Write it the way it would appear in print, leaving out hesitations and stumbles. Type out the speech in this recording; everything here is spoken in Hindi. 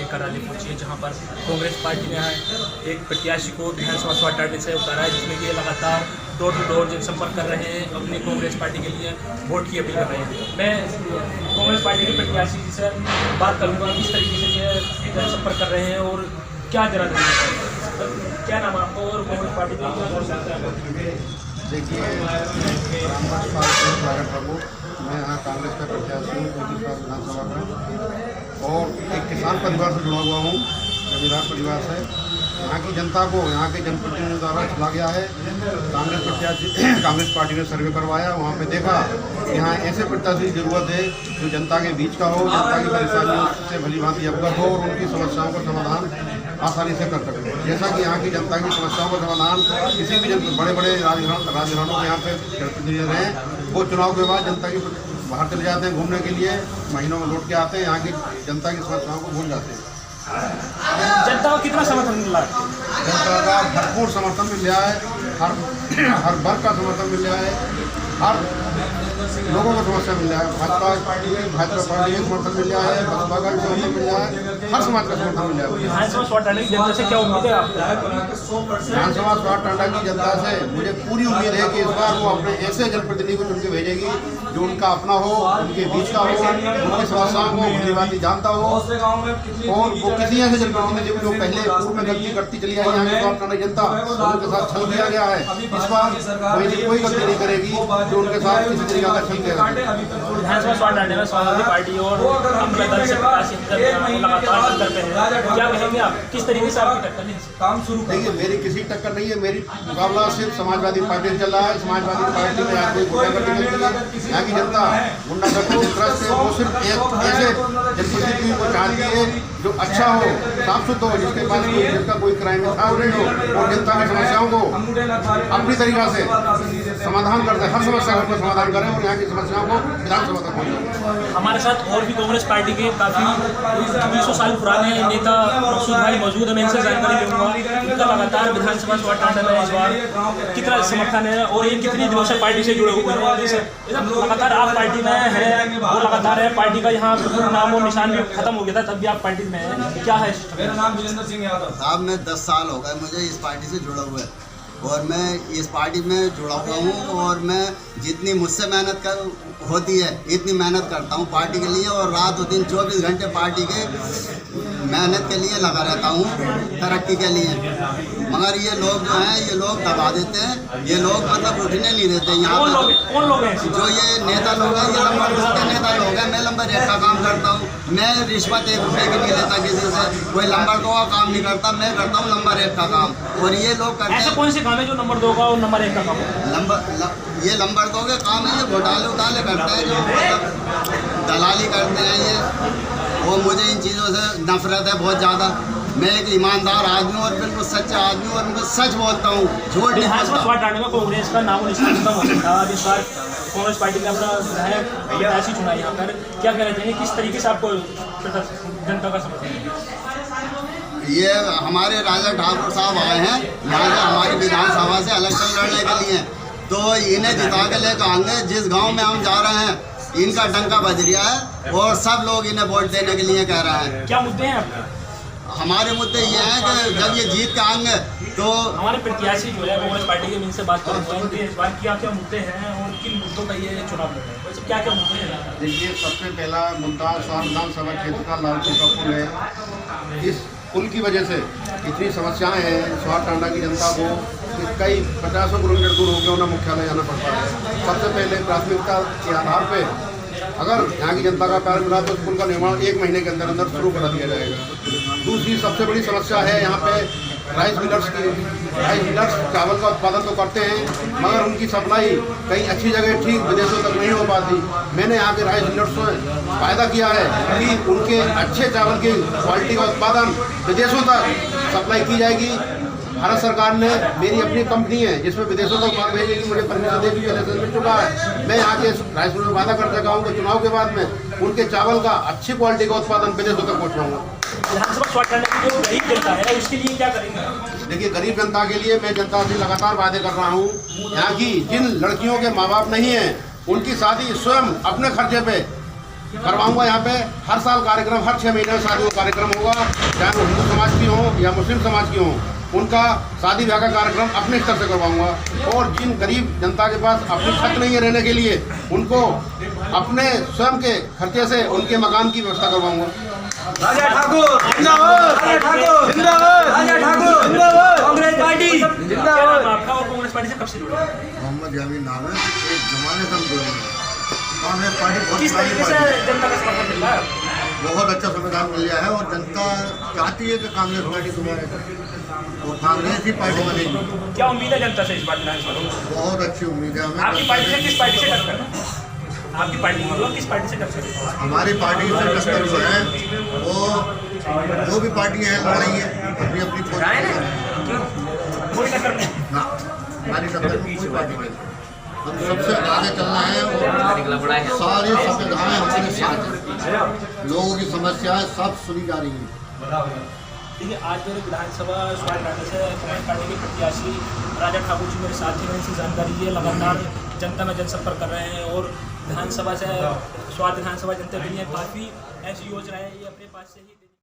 पहुँचे, कराली पहुँचे, जहाँ पर कांग्रेस पार्टी ने एक प्रत्याशी को विधानसभा स्वाट टारने से उतारा है, जिसमें कि ये लगातार डोर टू डोर जनसंपर्क कर रहे हैं, अपनी कांग्रेस पार्टी के लिए वोट की अपील कर रहे हैं। मैं कांग्रेस पार्टी के प्रत्याशी से बात करूँगा, किस तरीके से ये जनसंपर्क कर रहे हैं और क्या जरा क्या नाम है आपको और कांग्रेस पार्टी का क्या कर सकते हैं? देखिए, मैं यहाँ कांग्रेस का प्रत्याशी हूँ विधानसभा में और एक किसान परिवार से जुड़ा हुआ हूँ, जमींदार परिवार से। यहाँ की जनता को यहाँ के जनप्रतिनिधियों द्वारा चला गया है। कांग्रेस प्रत्याशी कांग्रेस पार्टी ने सर्वे करवाया, वहाँ पे देखा यहाँ ऐसे प्रत्याशी की जरूरत है जो जनता के बीच का हो, जनता की परेशानियों से भली भांति अवगत हो और उनकी समस्याओं का समाधान आसानी से कर सके। जैसा कि यहाँ की जनता की समस्याओं का समाधान किसी भी बड़े बड़े राजघरानों के यहाँ पे जनप्रतिनिधि रहे, वो चुनाव के बाद जनता की बाहर चले जाते हैं घूमने के लिए, महीनों में लौट के आते हैं, यहाँ की जनता की समस्याओं को भूल जाते हैं। जनता को कितना समर्थन मिल रहा है? जनता का भरपूर समर्थन मिल रहा है, हर वर्ग का समर्थन मिल रहा है, हर लोगों को समस्या मिल रहा है। भाजपा पार्टी का समर्थन मिल रहा है, बसपा का भी समर्थन मिल रहा है, हर समाज का समर्थन मिल रहा है। विधानसभा स्वाट टारने की जनता से क्या उम्मीद है आपको? विधानसभा स्वाट टांडा की जनता से मुझे पूरी उम्मीद है कि इस बार वो अपने ऐसे जनप्रतिनिधि को चुन के भेजेगी जो उनका अपना हो, उनके बीच का हो, उनकी समस्याओं को भली भांति जानता हो और वो किसी ऐसे जनप्रतिनिधि जो पहले पूर्व में गलती करती चली आई यहाँ की स्वाट टांडा जनता उनके साथ छल किया गया है, इस बार कोई गलती नहीं करेगी जो उनके साथ किसी तरीके का छल किया गया। विधानसभा स्वाट टारने में समाजवादी पार्टी और अपने दल से प्रकाश लगातार टक्कर पे है, क्या कहेंगे आप? किस तरीके से आपकी टक्कर नहीं? काम शुरू देखिए, मेरी किसी टक्कर नहीं है, मेरी मुकाबला सिर्फ समाजवादी पार्टी से चल रहा है। समाजवादी पार्टी में आज कोई गुंडागर्दी नहीं है, यहाँ की जनता गुंडागर्दी ग्रस्त है, वो सिर्फ ऐसे जनप्रतिनिधि को चाहती है जो अच्छा हो, साफ सुथरा हो, जिसके पास जिसका कोई क्राइम नहीं हो और जनता की समस्याओं को अपनी तरीका से समाधान करते हैं, हर समस्या का समाधान करें और यहाँ की समस्याओं को विधानसभा तक पहुँचाएं। हमारे साथ और भी कांग्रेस पार्टी के काफ़ी 200 साल पुराने नेता मकसूद भाई मौजूद है, मैं इनसे जानकारी लूँगा। इनका लगातार विधानसभा स्वाट टारने में इस बार कितना समर्थन है और ये कितनी दिनों से पार्टी से जुड़े हुए हैं? लगातार आप पार्टी में है, वो लगातार है, पार्टी का यहाँ नाम और निशान भी खत्म हो गया था, तब भी आप पार्टी में है, क्या है? मेरा नाम विजेंद्र सिंह यादव साहब, मैं 10 साल हो गए मुझे इस पार्टी से जुड़ा हुआ है और मैं इस पार्टी में जुड़ा हुआ हूँ और मैं जितनी मुझसे मेहनत होती है इतनी मेहनत करता हूँ पार्टी के लिए और रात और दिन 24 घंटे पार्टी के मेहनत के लिए लगा रहता हूँ, तरक्की के लिए। मगर ये लोग जो हैं ये लोग दबा देते हैं, ये लोग मतलब उठने नहीं देते। यहाँ पर कौन लोग हैं? जो ये नेता लोग हैं, ये नंबर 2 के नेता लोग हैं। मैं नंबर 1 का काम करता हूँ, मैं रिश्वत 1 रुपये की नहीं लेता किसी से, कोई नंबर 2 का काम नहीं करता, मैं करता हूँ नंबर 1 का काम। और ये लोग करते हैं, ऐसे कौन से काम है जो नंबर 2 का और नंबर 1 का काम है? ये नंबर 2 के काम है, ये घोटाले करते हैं, जो मतलब दलाली करते हैं ये। वो मुझे इन चीज़ों से नफरत है बहुत ज़्यादा। मैं एक ईमानदार आदमी और बिल्कुल सच्चा आदमी और मैं सच बोलता हूँ, झूठ नहीं बोलता। स्वाट टारने में कांग्रेस का नाम निशान खत्म हो गया था, अब इस बार कांग्रेस पार्टी ने अपना विधायक प्रत्याशी चुना यहाँ पर, क्या कहना चाहिए? किस तरीके से आपको जनता का समर्थन? ये हमारे राजा ठाकुर साहब आए हैं यहाँ से हमारी विधानसभा से इलेक्शन लड़ने के लिए, तो इन्हें जिता के लेकर आएंगे। जिस गांव में हम जा रहे हैं इनका डंका बज रहा है और सब लोग इन्हें वोट देने के लिए कह रहे हैं। क्या मुद्दे हैं आपके? हमारे मुद्दे ये हैं कि जब ये जीत के आएंगे तो हमारे प्रत्याशी जो है कांग्रेस पार्टी के, इनसे बात करूँगा, इनके इस बार क्या क्या मुद्दे हैं और किन मुद्दों का ये चुनाव लड़ रहे हैं, वैसे क्या क्या मुद्दे हैं? देखिए, सबसे पहला मुद्दा स्वार विधानसभा क्षेत्र का लालपुर का पुल है। इस पुल की वजह से इतनी समस्याएं हैं स्वाट टांडा की जनता को कि कई 50 किलोमीटर दूर होकर उन्हें मुख्यालय जाना पड़ता है। सबसे पहले प्राथमिकता के आधार पे अगर यहाँ की जनता का प्यार मिला तो पुल का निर्माण 1 महीने के अंदर अंदर शुरू करा दिया जाएगा। दूसरी सबसे बड़ी समस्या है यहाँ पे राइस मिलर्स की। राइस मिलर्स चावल का उत्पादन तो करते हैं मगर उनकी सप्लाई कई अच्छी जगह ठीक विदेशों तक नहीं हो पाती। मैंने यहाँ के राइस मिलर्स से फायदा किया है कि उनके अच्छे चावल की क्वालिटी का उत्पादन विदेशों तक सप्लाई की जाएगी। भारत सरकार ने मेरी अपनी कंपनी है जिसमें विदेशों तक माल भेजने की मुझे परमिशन दे चुकी है, लाइसेंस मिल चुका है। मैं यहाँ के राइस मिल में वादा कर सका हूँ कि चुनाव के बाद में उनके चावल का अच्छी क्वालिटी का उत्पादन विदेशों तक पहुँचाऊँगा। विधानसभा स्वाट टारने की जो गरीब जनता है उसके लिए क्या करेंगे? देखिए, गरीब जनता के लिए मैं जनता से लगातार वादे कर रहा हूँ। यहाँ की जिन लड़कियों के माँ बाप नहीं हैं उनकी शादी स्वयं अपने खर्चे पे करवाऊंगा। यहाँ पे हर साल कार्यक्रम, हर 6 महीने में शादी का कार्यक्रम होगा, चाहे वो हिंदू समाज की हो या मुस्लिम समाज की हो, उनका शादी ब्याह का कार्यक्रम अपने स्तर से करवाऊंगा। और जिन गरीब जनता के पास अपनी छत नहीं है रहने के लिए, उनको अपने स्वयं के खर्चे से उनके मकान की व्यवस्था करवाऊंगा। राजा ठाकुर जिंदाबाद, राजा ठाकुर जिंदाबाद, राजा ठाकुर जिंदाबाद, कांग्रेस पार्टी जिंदाबाद। आपका और कांग्रेस पार्टी से कब से जुड़े हैं? मोहम्मद जावेद नाम है, एक जमाने से हम जुड़े हुए हैं। कांग्रेस पार्टी बहुत किस पुरानी तरीके से पार्टी है, जनता का समर्थन मिल रहा है? बहुत अच्छा संविधान मिल गया है और जनता चाहती है कि कांग्रेस पार्टी तुम्हारे वो कांग्रेस ही पार्टी बनेगी। क्या उम्मीद है जनता से इस बार विधानसभा में? बहुत अच्छी उम्मीद है हमें। आपकी पार्टी से किस पार्टी से टक्कर है? आपकी पार्टी की और किस पार्टी से टक्कर है? हमारी पार्टी से टक्कर जो है वो जो भी पार्टियां हैं लड़ रही है अपनी अपनी कोई टक्कर नहीं। ना हमारी टक्कर में कोई पार्टी नहीं। हम सबसे आगे चलना है और सारी सुविधाएं हमारे साथ हैं। लोगों की समस्याएं सब सुनी जा रही हैं। देखिए, आज मेरे विधानसभा स्वास्थ्य कांग्रेस से कांग्रेस पार्टी के प्रत्याशी राजा ठाकुर जी मेरे साथ हैं। इनसे जानकारी है, लगातार जनता में जनसंपर्क कर रहे हैं और विधानसभा से स्वास्थ्य विधानसभा जनता के लिए काफ़ी ऐसी योजनाएं ये अपने पास से ही